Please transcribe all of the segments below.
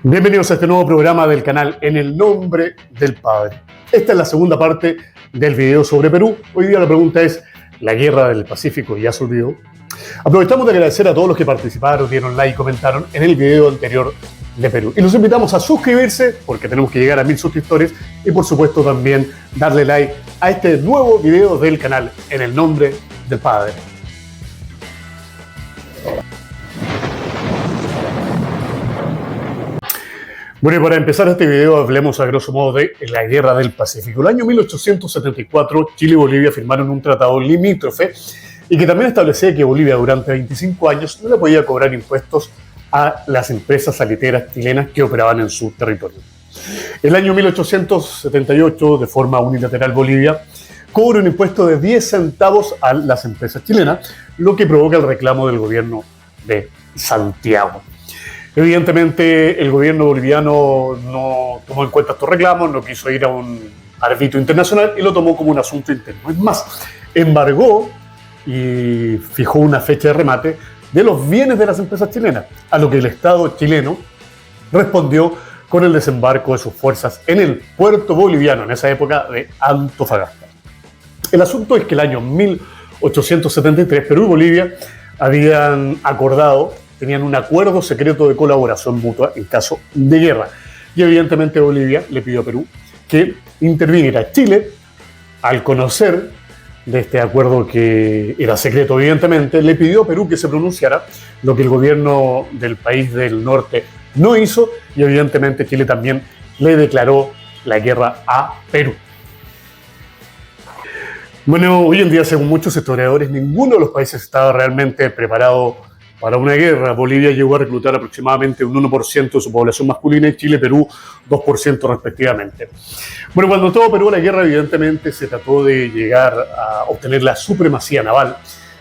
Bienvenidos a este nuevo programa del canal En el Nombre del Padre. Esta es la segunda parte del video sobre Perú. Hoy día la pregunta es, ¿la guerra del Pacífico ya se olvidó? Aprovechamos de agradecer a todos los que participaron, dieron like y comentaron en el video anterior de Perú. Y los invitamos a suscribirse, porque tenemos que llegar a 1000 suscriptores, y por supuesto también darle like a este nuevo video del canal En el Nombre del Padre. Bueno, y para empezar este video hablemos a grosso modo de la Guerra del Pacífico. El año 1874, Chile y Bolivia firmaron un tratado limítrofe y que también establecía que Bolivia durante 25 años no le podía cobrar impuestos a las empresas salitreras chilenas que operaban en su territorio. El año 1878, de forma unilateral, Bolivia cobra un impuesto de 10 centavos a las empresas chilenas, lo que provoca el reclamo del gobierno de Santiago. Evidentemente, el gobierno boliviano no tomó en cuenta estos reclamos, no quiso ir a un arbitrio internacional y lo tomó como un asunto interno. Es más, embargó y fijó una fecha de remate de los bienes de las empresas chilenas, a lo que el Estado chileno respondió con el desembarco de sus fuerzas en el puerto boliviano, en esa época de Antofagasta. El asunto es que el año 1873 Perú y Bolivia habían acordado, tenían un acuerdo secreto de colaboración mutua en caso de guerra. Y evidentemente Bolivia le pidió a Perú que interviniera. Chile, al conocer de este acuerdo que era secreto evidentemente, le pidió a Perú que se pronunciara, lo que el gobierno del país del norte no hizo, y evidentemente Chile también le declaró la guerra a Perú. Bueno, hoy en día, según muchos historiadores, ninguno de los países estaba realmente preparado para una guerra. Bolivia llegó a reclutar aproximadamente un 1% de su población masculina y Chile y Perú 2% respectivamente. Bueno, cuando todo Perú a la guerra, evidentemente se trató de llegar a obtener la supremacía naval.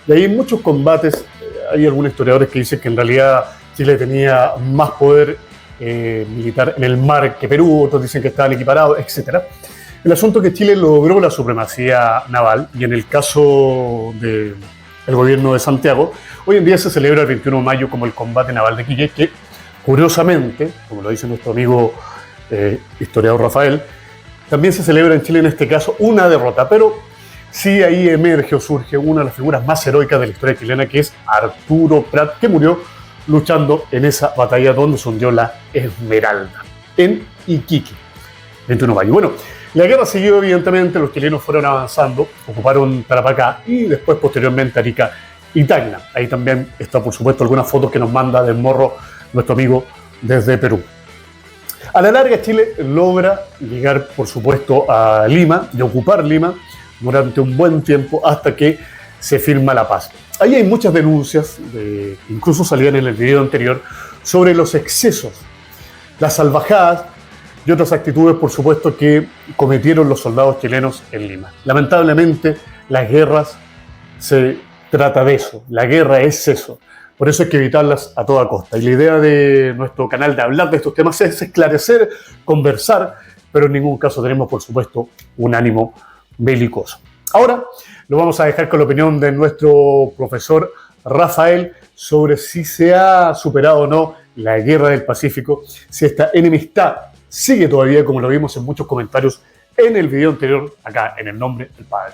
Y ahí en muchos combates hay algunos historiadores que dicen que en realidad Chile tenía más poder militar en el mar que Perú, otros dicen que estaban equiparados, etc. El asunto es que Chile logró la supremacía naval y en el caso del gobierno de Santiago, hoy en día se celebra el 21 de mayo como el combate naval de Quique, que curiosamente, como lo dice nuestro amigo historiador Rafael, también se celebra en Chile en este caso una derrota, pero sí ahí emerge o surge una de las figuras más heroicas de la historia chilena, que es Arturo Prat, que murió luchando en esa batalla donde se hundió la Esmeralda, en Iquique, 21 de mayo. Bueno, la guerra siguió evidentemente, los chilenos fueron avanzando, ocuparon Tarapacá y después posteriormente Arica y Tacna. Ahí también está, por supuesto, algunas fotos que nos manda del Morro nuestro amigo desde Perú. A la larga, Chile logra llegar, por supuesto, a Lima y ocupar Lima durante un buen tiempo hasta que se firma la paz. Ahí hay muchas denuncias, incluso salían en el video anterior, sobre los excesos, las salvajadas y otras actitudes, por supuesto, que cometieron los soldados chilenos en Lima. Lamentablemente, las guerras se trata de eso, la guerra es eso. Por eso hay que evitarlas a toda costa. Y la idea de nuestro canal de hablar de estos temas es esclarecer, conversar, pero en ningún caso tenemos, por supuesto, un ánimo belicoso. Ahora lo vamos a dejar con la opinión de nuestro profesor Rafael sobre si se ha superado o no la guerra del Pacífico, si esta enemistad sigue todavía, como lo vimos en muchos comentarios en el video anterior, acá en el Nombre del Padre.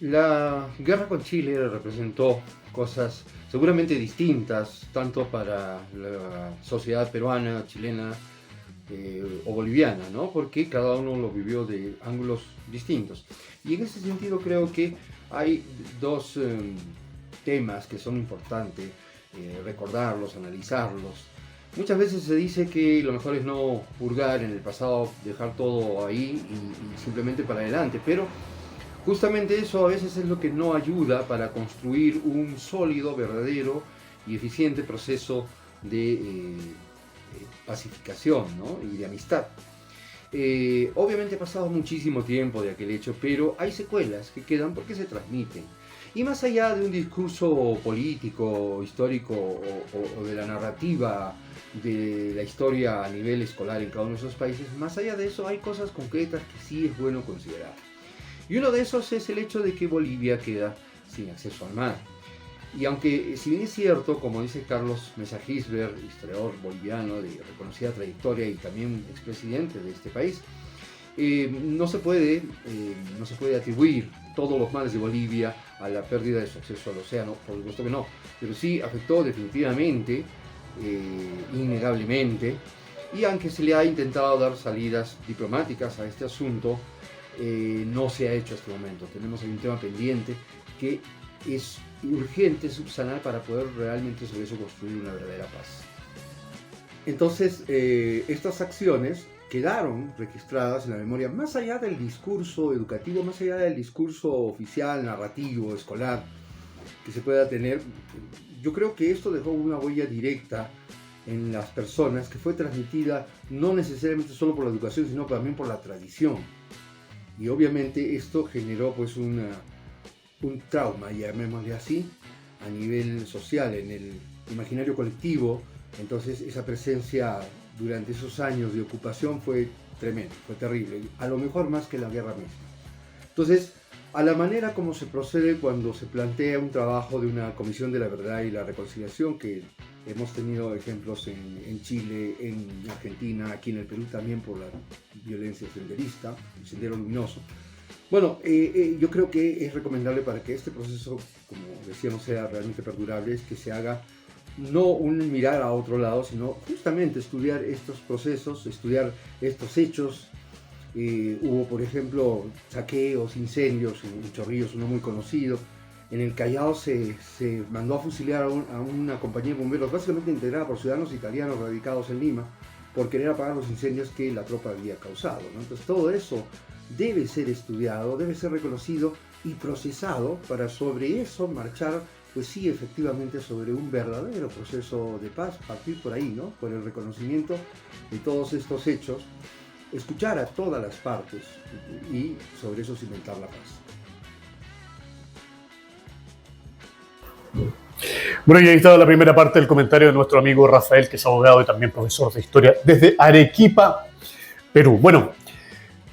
La guerra con Chile representó cosas seguramente distintas, tanto para la sociedad peruana, chilena o boliviana, ¿no? Porque cada uno lo vivió de ángulos distintos. Y en ese sentido creo que hay dos temas que son importantes recordarlos, analizarlos. Muchas veces se dice que lo mejor es no hurgar en el pasado, dejar todo ahí y simplemente para adelante, pero justamente eso a veces es lo que no ayuda para construir un sólido, verdadero y eficiente proceso de pacificación, ¿no? Y de amistad. Obviamente ha pasado muchísimo tiempo de aquel hecho, pero hay secuelas que quedan porque se transmiten. Y más allá de un discurso político, histórico o de la narrativa de la historia a nivel escolar en cada uno de esos países, más allá de eso hay cosas concretas que sí es bueno considerar. Y uno de esos es el hecho de que Bolivia queda sin acceso al mar. Y aunque, si bien es cierto, como dice Carlos Mesa Gisbert, historiador boliviano de reconocida trayectoria y también expresidente de este país, no se puede atribuir todos los males de Bolivia a la pérdida de su acceso al océano, por supuesto que no, pero sí afectó definitivamente, innegablemente, y aunque se le ha intentado dar salidas diplomáticas a este asunto, no se ha hecho hasta el momento. Tenemos ahí un tema pendiente que es urgente subsanar para poder realmente sobre eso construir una verdadera paz. Entonces, estas acciones quedaron registradas en la memoria, más allá del discurso educativo, más allá del discurso oficial, narrativo, escolar, que se pueda tener. Yo creo que esto dejó una huella directa en las personas, que fue transmitida no necesariamente solo por la educación, sino también por la tradición. Y obviamente esto generó pues un trauma, llamémosle así, a nivel social, en el imaginario colectivo. Entonces esa presencia durante esos años de ocupación fue tremenda, fue terrible, a lo mejor más que la guerra misma. Entonces, a la manera como se procede cuando se plantea un trabajo de una comisión de la verdad y la reconciliación, que hemos tenido ejemplos en Chile, en Argentina, aquí en el Perú también por la violencia senderista, el sendero luminoso. Bueno, yo creo que es recomendable para que este proceso, como decíamos, sea realmente perdurable, es que se haga no un mirar a otro lado, sino justamente estudiar estos procesos, estudiar estos hechos. Hubo, por ejemplo, saqueos, incendios en Chorrillos, uno muy conocido. En el Callao se mandó a fusilar a una compañía de bomberos, básicamente integrada por ciudadanos italianos radicados en Lima, por querer apagar los incendios que la tropa había causado, ¿no? Entonces todo eso debe ser estudiado, debe ser reconocido y procesado para sobre eso marchar, pues sí, efectivamente, sobre un verdadero proceso de paz, partir por ahí, ¿no? Por el reconocimiento de todos estos hechos, escuchar a todas las partes y sobre eso cimentar la paz. Bueno, y ahí estaba la primera parte del comentario de nuestro amigo Rafael, que es abogado y también profesor de historia desde Arequipa, Perú. Bueno,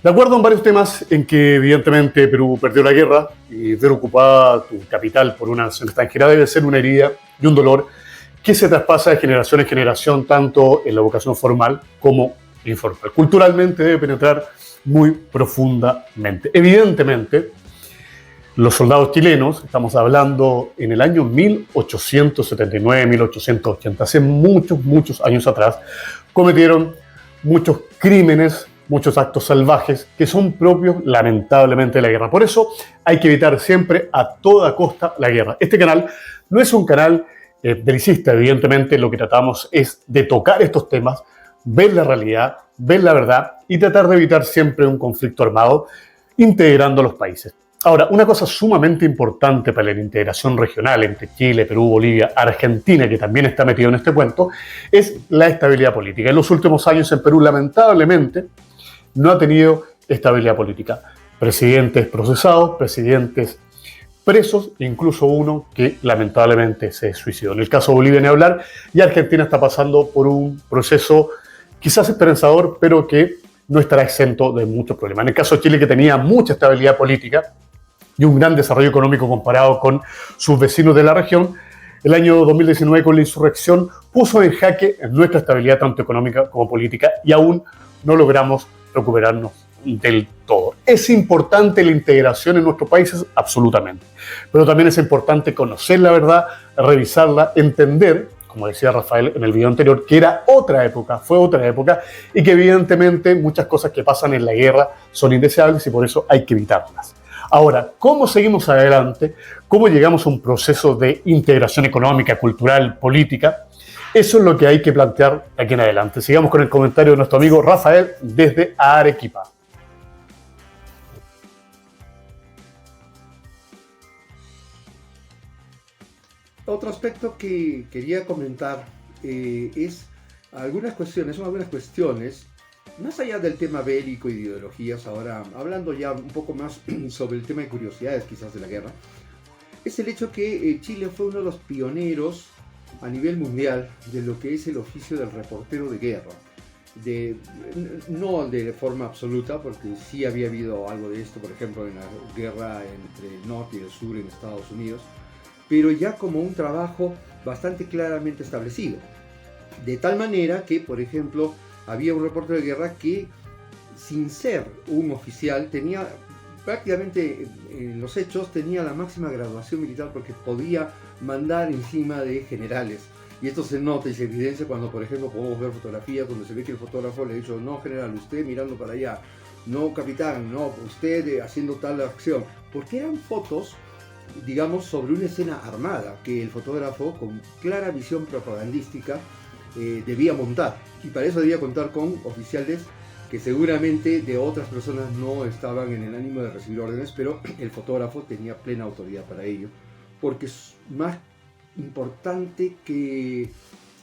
de acuerdo en varios temas en que evidentemente Perú perdió la guerra y ver ocupada tu capital por una nación extranjera debe ser una herida y un dolor que se traspasa de generación en generación, tanto en la educación formal como informal. Culturalmente debe penetrar muy profundamente. Evidentemente, los soldados chilenos, estamos hablando en el año 1879, 1880, hace muchos años atrás, cometieron muchos crímenes, muchos actos salvajes que son propios, lamentablemente, de la guerra. Por eso hay que evitar siempre a toda costa la guerra. Este canal no es un canal belicista, evidentemente lo que tratamos es de tocar estos temas, ver la realidad, ver la verdad y tratar de evitar siempre un conflicto armado integrando a los países. Ahora, una cosa sumamente importante para la integración regional entre Chile, Perú, Bolivia, Argentina, que también está metido en este cuento, es la estabilidad política. En los últimos años en Perú, lamentablemente, no ha tenido estabilidad política. Presidentes procesados, presidentes presos, incluso uno que lamentablemente se suicidó. En el caso de Bolivia ni hablar, y Argentina está pasando por un proceso quizás esperanzador, pero que no estará exento de muchos problemas. En el caso de Chile, que tenía mucha estabilidad política y un gran desarrollo económico comparado con sus vecinos de la región, el año 2019 con la insurrección puso en jaque nuestra estabilidad tanto económica como política y aún no logramos recuperarnos del todo. ¿Es importante la integración en nuestros países? Absolutamente. Pero también es importante conocer la verdad, revisarla, entender, como decía Rafael en el video anterior, que era otra época, fue otra época, y que evidentemente muchas cosas que pasan en la guerra son indeseables y por eso hay que evitarlas. Ahora, ¿cómo seguimos adelante? ¿Cómo llegamos a un proceso de integración económica, cultural, política? Eso es lo que hay que plantear de aquí en adelante. Sigamos con el comentario de nuestro amigo Rafael desde Arequipa. Otro aspecto que quería comentar es algunas cuestiones, más allá del tema bélico y de ideologías, ahora hablando ya un poco más sobre el tema de curiosidades quizás de la guerra, es el hecho que Chile fue uno de los pioneros a nivel mundial de lo que es el oficio del reportero de guerra. no de forma absoluta, porque sí había habido algo de esto, por ejemplo, en la guerra entre el norte y el sur en Estados Unidos, pero ya como un trabajo bastante claramente establecido. De tal manera que, por ejemplo, había un reportero de guerra que, sin ser un oficial, tenía prácticamente en los hechos, tenía la máxima graduación militar porque podía mandar encima de generales. Y esto se nota y se evidencia cuando, por ejemplo, podemos ver fotografías donde se ve que el fotógrafo le ha dicho: no, general, usted mirando para allá; no, capitán, no, usted haciendo tal acción. Porque eran fotos, digamos, sobre una escena armada que el fotógrafo, con clara visión propagandística, debía montar. Y para eso debía contar con oficiales que seguramente de otras personas no estaban en el ánimo de recibir órdenes, pero el fotógrafo tenía plena autoridad para ello, porque es más importante que,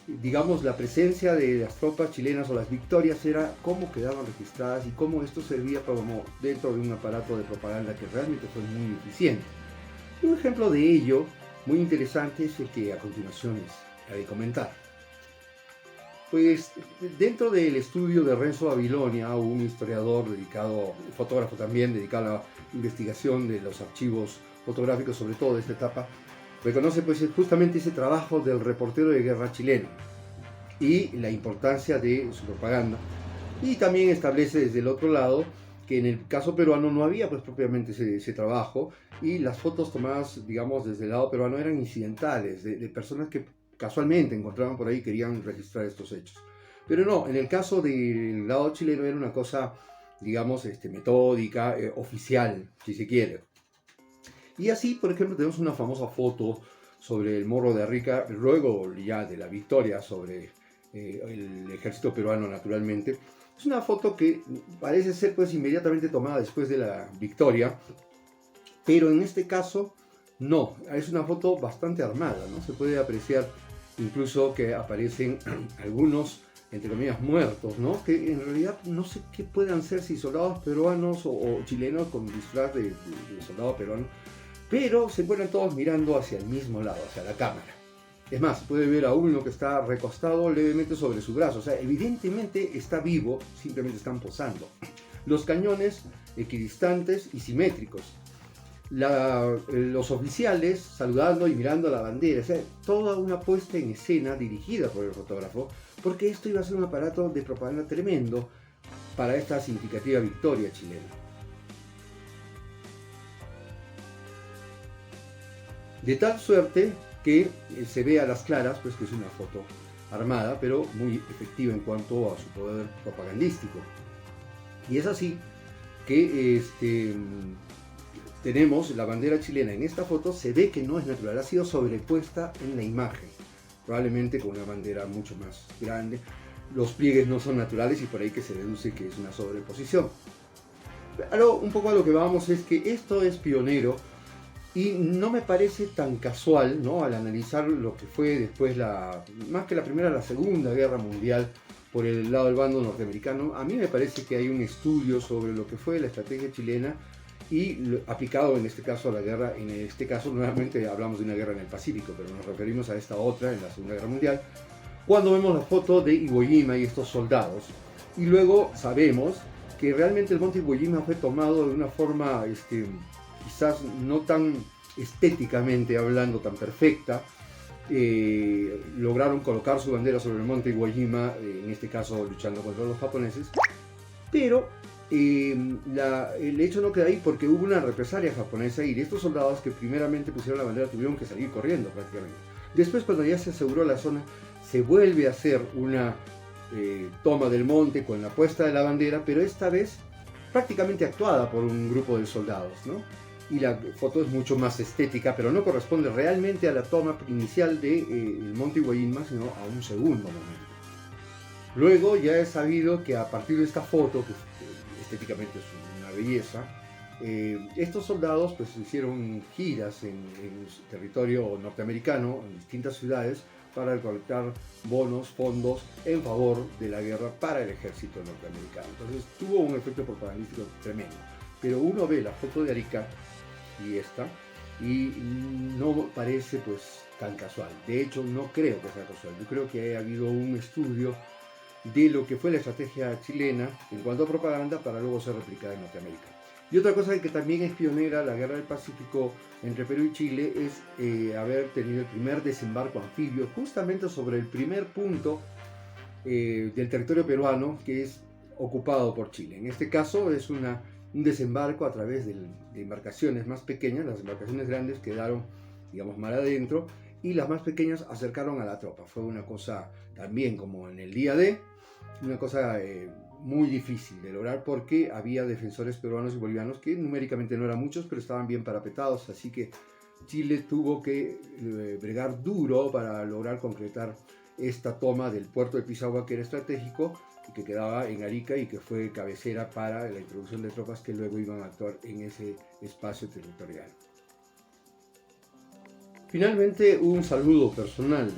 digamos, la presencia de las tropas chilenas o las victorias era cómo quedaban registradas y cómo esto servía como dentro de un aparato de propaganda que realmente fue muy eficiente. Un ejemplo de ello muy interesante es el que a continuación les haré comentar. Pues dentro del estudio de Renzo Babilonia, un historiador dedicado, fotógrafo también, dedicado a la investigación de los archivos fotográficos, sobre todo de esta etapa, reconoce pues justamente ese trabajo del reportero de guerra chileno y la importancia de su propaganda. Y también establece desde el otro lado que en el caso peruano no había pues propiamente ese trabajo, y las fotos tomadas, digamos, desde el lado peruano eran incidentales, de personas que casualmente encontraban por ahí y querían registrar estos hechos. Pero no, en el caso del lado chileno era una cosa, digamos, metódica, oficial, si se quiere. Y así, por ejemplo, tenemos una famosa foto sobre el Morro de Arica, luego ya de la victoria sobre el ejército peruano, naturalmente. Es una foto que parece ser pues inmediatamente tomada después de la victoria, pero en este caso no, es una foto bastante armada, ¿no? Se puede apreciar incluso que aparecen algunos, entre comillas, muertos, ¿no? Que en realidad no sé qué puedan ser, si soldados peruanos o chilenos con disfraz de soldado peruano, pero se encuentran todos mirando hacia el mismo lado, hacia la cámara. Es más, se puede ver a uno que está recostado levemente sobre su brazo, o sea, evidentemente está vivo, simplemente están posando. Los cañones equidistantes y simétricos. Los oficiales saludando y mirando la bandera, o sea, toda una puesta en escena dirigida por el fotógrafo, porque esto iba a ser un aparato de propaganda tremendo para esta significativa victoria chilena. De tal suerte que se ve a las claras pues que es una foto armada, pero muy efectiva en cuanto a su poder propagandístico. Y es así que tenemos la bandera chilena en esta foto. Se ve que no es natural, ha sido sobrepuesta en la imagen, probablemente con una bandera mucho más grande. Los pliegues no son naturales y por ahí que se deduce que es una sobreposición. Pero un poco a lo que vamos es que esto es pionero y no me parece tan casual, ¿no? Al analizar lo que fue después, más que la Primera, la Segunda Guerra Mundial, por el lado del bando norteamericano. A mí me parece que hay un estudio sobre lo que fue la estrategia chilena y aplicado en este caso a la guerra. En este caso nuevamente hablamos de una guerra en el Pacífico, pero nos referimos a esta otra en la Segunda Guerra Mundial, cuando vemos la foto de Iwo Jima y estos soldados, y luego sabemos que realmente el monte Iwo Jima fue tomado de una forma quizás no tan estéticamente hablando tan perfecta. Lograron colocar su bandera sobre el monte Iwo Jima, en este caso luchando contra los japoneses, pero el hecho no queda ahí, porque hubo una represalia japonesa y de estos soldados que primeramente pusieron la bandera tuvieron que salir corriendo prácticamente. Después, cuando ya se aseguró la zona, se vuelve a hacer una toma del monte con la puesta de la bandera, pero esta vez prácticamente actuada por un grupo de soldados, ¿no? Y la foto es mucho más estética, pero no corresponde realmente a la toma inicial del monte Iwo Jima, sino a un segundo momento. Luego ya he sabido que a partir de esta foto, que estéticamente es una belleza, estos soldados pues hicieron giras en territorio norteamericano, en distintas ciudades, para recolectar bonos, fondos en favor de la guerra para el ejército norteamericano. Entonces tuvo un efecto propagandístico tremendo. Pero uno ve la foto de Arica y esta, y no parece pues tan casual. De hecho, no creo que sea casual. Yo creo que ha habido un estudio de lo que fue la estrategia chilena en cuanto a propaganda para luego ser replicada en Norteamérica. Y otra cosa que también es pionera, la Guerra del Pacífico entre Perú y Chile, es haber tenido el primer desembarco anfibio justamente sobre el primer punto del territorio peruano que es ocupado por Chile. En este caso es un desembarco a través de embarcaciones más pequeñas. Las embarcaciones grandes quedaron, digamos, mar adentro, y las más pequeñas acercaron a la tropa. Fue una cosa también, como en el día D, una cosa muy difícil de lograr, porque había defensores peruanos y bolivianos que numéricamente no eran muchos, pero estaban bien parapetados, así que Chile tuvo que bregar duro para lograr concretar esta toma del puerto de Pisagua, que era estratégico y que quedaba en Arica y que fue cabecera para la introducción de tropas que luego iban a actuar en ese espacio territorial. Finalmente, un saludo personal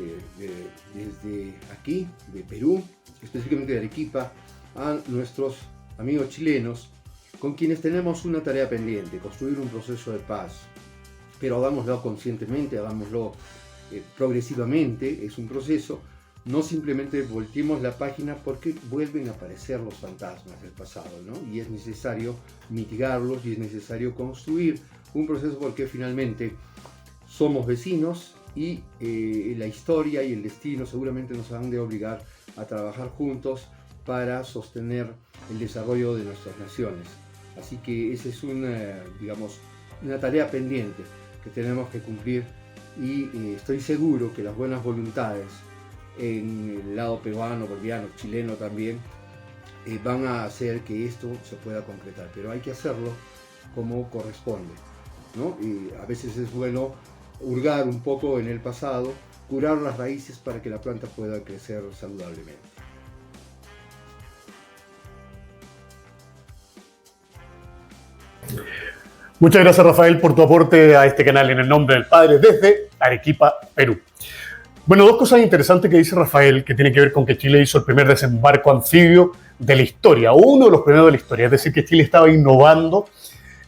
desde aquí, de Perú, específicamente de Arequipa, a nuestros amigos chilenos, con quienes tenemos una tarea pendiente: construir un proceso de paz. Pero hagámoslo conscientemente, hagámoslo progresivamente. Es un proceso. No simplemente volteemos la página, porque vuelven a aparecer los fantasmas del pasado, ¿no? Y es necesario mitigarlos, y es necesario construir un proceso, porque finalmente somos vecinos, y la historia y el destino seguramente nos han de obligar a trabajar juntos para sostener el desarrollo de nuestras naciones. Así que esa es una tarea pendiente que tenemos que cumplir, y estoy seguro que las buenas voluntades en el lado peruano, boliviano, chileno también, van a hacer que esto se pueda concretar, pero hay que hacerlo como corresponde, ¿no? Y a veces es bueno hurgar un poco en el pasado, curar las raíces para que la planta pueda crecer saludablemente. Muchas gracias, Rafael, por tu aporte a este canal en el nombre del Padre desde Arequipa, Perú. Bueno, dos cosas interesantes que dice Rafael, que tiene que ver con que Chile hizo el primer desembarco anfibio de la historia, o uno de los primeros de la historia. Es decir, que Chile estaba innovando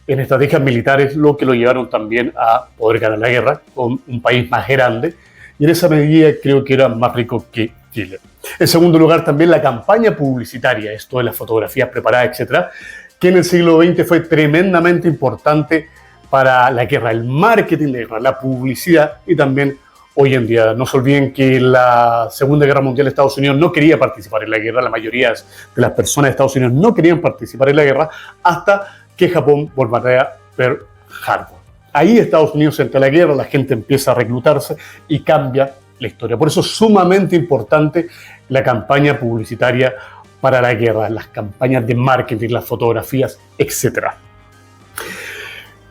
en estrategias militares, lo que lo llevaron también a poder ganar la guerra con un país más grande, y en esa medida creo que era más rico que Chile. En segundo lugar, también la campaña publicitaria, esto de las fotografías preparadas, etcétera, que en el siglo XX fue tremendamente importante para la guerra, el marketing de guerra, la publicidad, y también hoy en día. No se olviden que la Segunda Guerra Mundial Estados Unidos no quería participar en la guerra. La mayoría de las personas de Estados Unidos no querían participar en la guerra hasta que Japón bombardea Pearl Harbor. Ahí Estados Unidos entra a la guerra, la gente empieza a reclutarse y cambia la historia. Por eso es sumamente importante la campaña publicitaria para la guerra, las campañas de marketing, las fotografías, etc.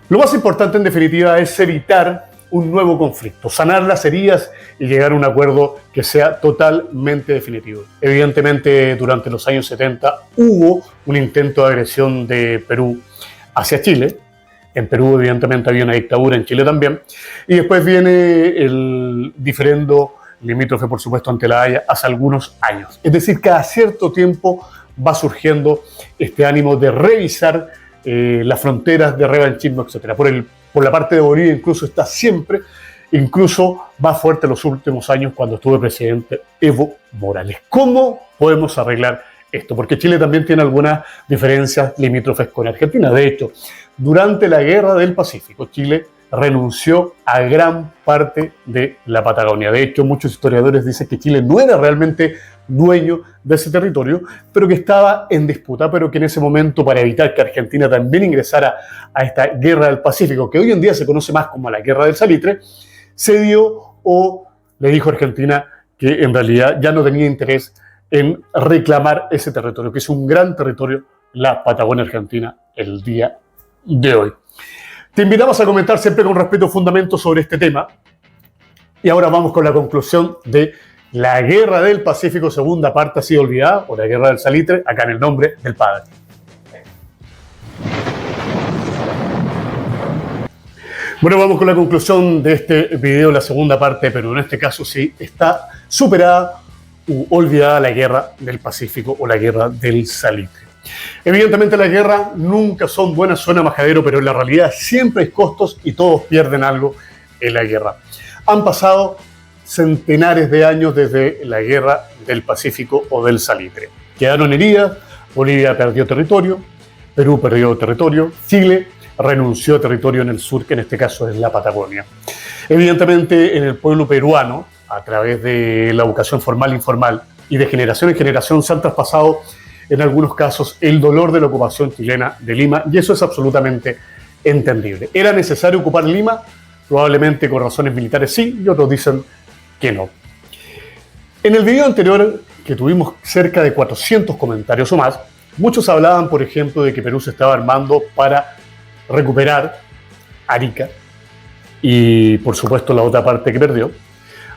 Lo más importante, en definitiva, es evitar un nuevo conflicto, sanar las heridas y llegar a un acuerdo que sea totalmente definitivo. Evidentemente, durante los años 70 hubo un intento de agresión de Perú hacia Chile. En Perú, evidentemente, había una dictadura, en Chile también. Y después viene el diferendo limítrofe, por supuesto, ante la Haya, hace algunos años. Es decir, cada cierto tiempo va surgiendo este ánimo de revisar las fronteras, de revanchismo, etc. Por la parte de Bolivia incluso está siempre, incluso más fuerte en los últimos años, cuando estuvo el presidente Evo Morales. ¿Cómo podemos arreglar esto? Porque Chile también tiene algunas diferencias limítrofes con Argentina. De hecho, durante la Guerra del Pacífico, Chile renunció a gran parte de la Patagonia. De hecho, muchos historiadores dicen que Chile no era realmente dueño de ese territorio, pero que estaba en disputa, pero que en ese momento, para evitar que Argentina también ingresara a esta Guerra del Pacífico, que hoy en día se conoce más como la Guerra del Salitre, se dio o le dijo a Argentina que en realidad ya no tenía interés en reclamar ese territorio, que es un gran territorio, la Patagonia Argentina, el día de hoy. Te invitamos a comentar siempre con respeto fundamentos sobre este tema. Y ahora vamos con la conclusión de la Guerra del Pacífico, segunda parte así olvidada, o la Guerra del Salitre, acá en el nombre del Padre. Bueno, vamos con la conclusión de este video, la segunda parte, pero en este caso sí está superada u olvidada la Guerra del Pacífico o la Guerra del Salitre. Evidentemente las guerras nunca son buenas, suena majadero, pero en la realidad siempre hay costos y todos pierden algo en la guerra. Han pasado centenares de años desde la guerra del Pacífico o del Salitre. Quedaron heridas, Bolivia perdió territorio, Perú perdió territorio, Chile renunció a territorio en el sur, que en este caso es la Patagonia. Evidentemente, en el pueblo peruano, a través de la educación formal e informal y de generación en generación, se han traspasado en algunos casos el dolor de la ocupación chilena de Lima, y eso es absolutamente entendible. ¿Era necesario ocupar Lima? Probablemente con razones militares sí, y otros dicen que no. En el video anterior, que tuvimos cerca de 400 comentarios o más, muchos hablaban, por ejemplo, de que Perú se estaba armando para recuperar Arica y, por supuesto, la otra parte que perdió.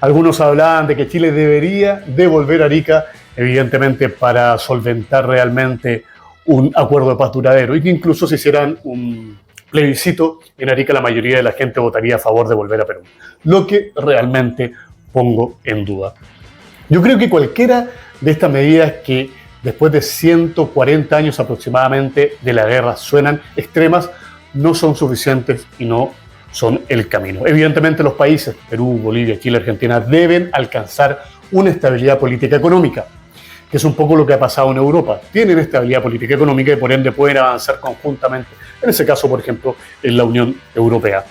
Algunos hablaban de que Chile debería devolver Arica, evidentemente, para solventar realmente un acuerdo de paz duradero, y que incluso si hicieran un plebiscito en Arica, la mayoría de la gente votaría a favor de volver a Perú, lo que realmente pongo en duda. Yo creo que cualquiera de estas medidas que después de 140 años aproximadamente de la guerra suenan extremas, no son suficientes y no son el camino. Evidentemente los países, Perú, Bolivia, Chile, Argentina, deben alcanzar una estabilidad política económica, que es un poco lo que ha pasado en Europa. Tienen estabilidad política económica y por ende pueden avanzar conjuntamente, en ese caso, por ejemplo, en la Unión Europea.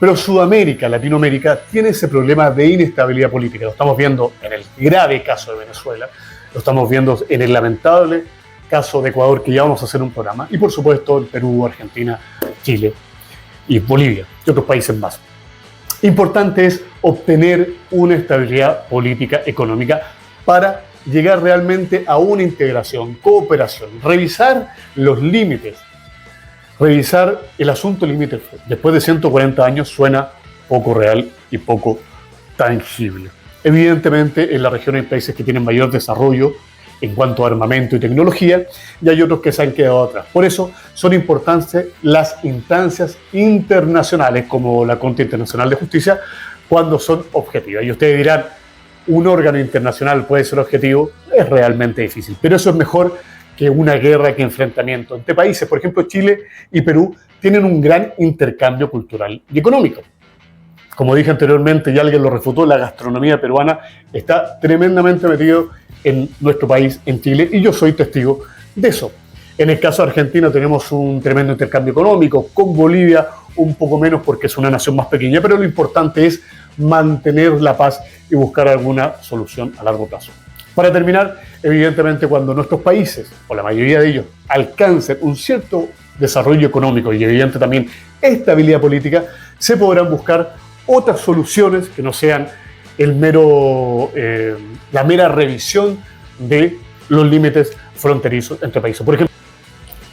Pero Sudamérica, Latinoamérica, tiene ese problema de inestabilidad política. Lo estamos viendo en el grave caso de Venezuela, lo estamos viendo en el lamentable caso de Ecuador, que ya vamos a hacer un programa, y por supuesto en Perú, Argentina, Chile y Bolivia y otros países más. Importante es obtener una estabilidad política económica para llegar realmente a una integración, cooperación, revisar los límites. Revisar el asunto límite después de 140 años suena poco real y poco tangible. Evidentemente, en la región hay países que tienen mayor desarrollo en cuanto a armamento y tecnología, y hay otros que se han quedado atrás. Por eso son importantes las instancias internacionales, como la Corte Internacional de Justicia, cuando son objetivas. Y ustedes dirán, ¿un órgano internacional puede ser objetivo? Es realmente difícil, pero eso es mejor que una guerra, que enfrentamiento entre países. Por ejemplo, Chile y Perú tienen un gran intercambio cultural y económico. Como dije anteriormente, y alguien lo refutó, la gastronomía peruana está tremendamente metido en nuestro país, en Chile, y yo soy testigo de eso. En el caso de Argentina tenemos un tremendo intercambio económico, con Bolivia un poco menos porque es una nación más pequeña, pero lo importante es mantener la paz y buscar alguna solución a largo plazo. Para terminar, evidentemente cuando nuestros países, o la mayoría de ellos, alcancen un cierto desarrollo económico y evidente también estabilidad política, se podrán buscar otras soluciones que no sean la mera revisión de los límites fronterizos entre países. Por ejemplo,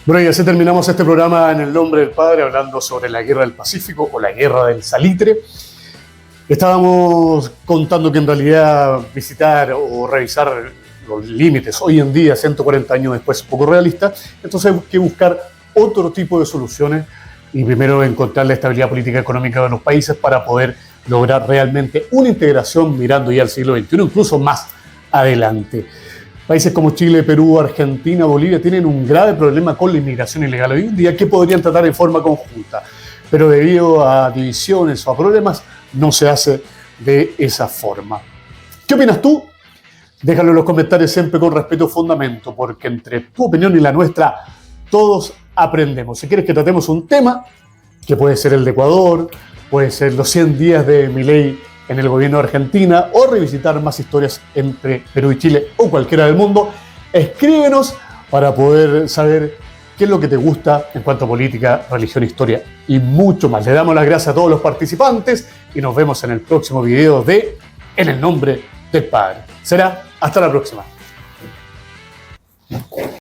bueno, y así terminamos este programa en el nombre del Padre, hablando sobre la Guerra del Pacífico o la Guerra del Salitre. Estábamos contando que en realidad visitar o revisar los límites hoy en día, 140 años después, es poco realista. Entonces hay que buscar otro tipo de soluciones y primero encontrar la estabilidad política y económica de los países para poder lograr realmente una integración mirando ya al siglo XXI, incluso más adelante. Países como Chile, Perú, Argentina, Bolivia tienen un grave problema con la inmigración ilegal hoy en día que podrían tratar en forma conjunta, pero debido a divisiones o a problemas no se hace de esa forma. ¿Qué opinas tú? Déjalo en los comentarios siempre con respeto y fundamento, porque entre tu opinión y la nuestra todos aprendemos. Si quieres que tratemos un tema, que puede ser el de Ecuador, puede ser los 100 días de Milei en el gobierno de Argentina, o revisitar más historias entre Perú y Chile o cualquiera del mundo, escríbenos para poder saber qué es lo que te gusta en cuanto a política, religión, historia y mucho más. Le damos las gracias a todos los participantes y nos vemos en el próximo video de En el nombre del Padre. Será hasta la próxima.